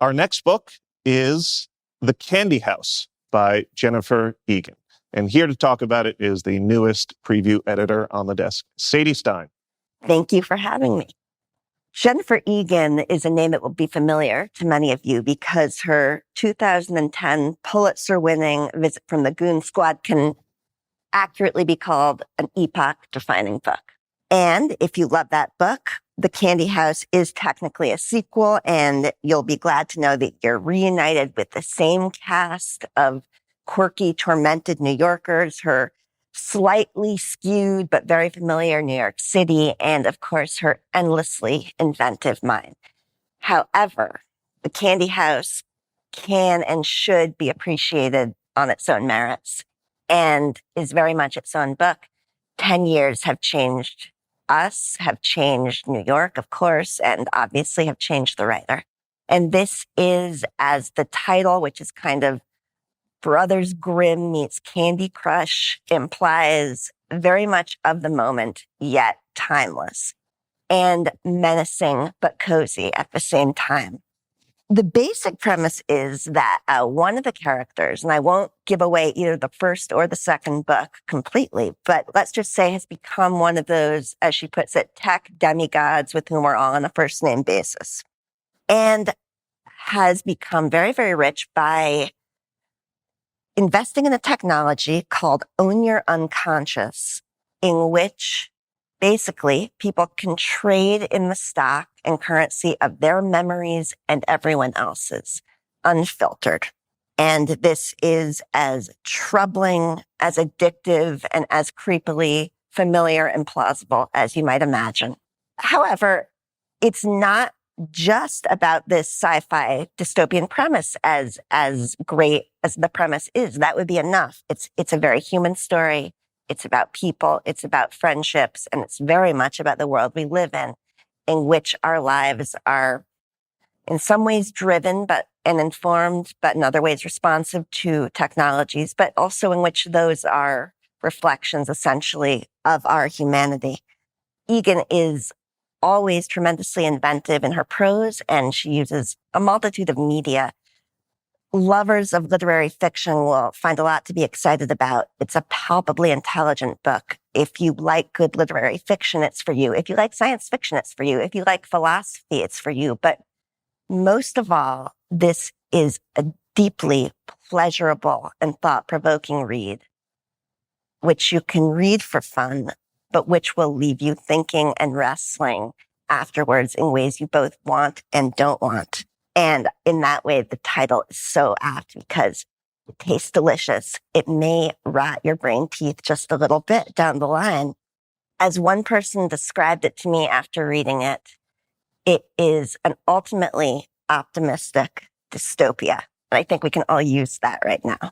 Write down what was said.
Our next book is The Candy House by Jennifer Egan. And here to talk about it is the newest preview editor on the desk, Sadie Stein. Thank you for having me. Jennifer Egan is a name that will be familiar to many of you because her 2010 Pulitzer-winning Visit from the Goon Squad can accurately be called an epoch-defining book. And if you love that book, The Candy House is technically a sequel, and you'll be glad to know that you're reunited with the same cast of quirky, tormented New Yorkers, her slightly skewed but very familiar New York City, and of course, her endlessly inventive mind. However, The Candy House can and should be appreciated on its own merits and is very much its own book. 10 years have changed us, have changed New York, of course, and obviously have changed the writer. And this is, as the title, which is kind of Brothers Grimm meets Candy Crush, implies, very much of the moment, yet timeless, and menacing but cozy at the same time. The basic premise is that one of the characters, and I won't give away either the first or the second book completely, but let's just say has become one of those, as she puts it, tech demigods with whom we're all on a first name basis, and has become very, very rich by investing in a technology called Own Your Unconscious, in which basically people can trade in the stock and currency of their memories and everyone else's, unfiltered. And this is as troubling, as addictive, and as creepily familiar and plausible as you might imagine. However, it's not just about this sci-fi dystopian premise as great as the premise is. That would be enough. It's a very human story. It's about people. It's about friendships. And it's very much about the world we live in which our lives are in some ways driven and informed, but in other ways responsive to technologies, but also in which those are reflections essentially of our humanity. Egan is always tremendously inventive in her prose, and she uses a multitude of media. Lovers of literary fiction will find a lot to be excited about. It's a palpably intelligent book. If you like good literary fiction, it's for you. If you like science fiction, it's for you. If you like philosophy, it's for you. But most of all, this is a deeply pleasurable and thought-provoking read, which you can read for fun, but which will leave you thinking and wrestling afterwards in ways you both want and don't want. And in that way, the title is so apt because it tastes delicious. It may rot your brain teeth just a little bit down the line. As one person described it to me after reading it, it is an ultimately optimistic dystopia. And I think we can all use that right now.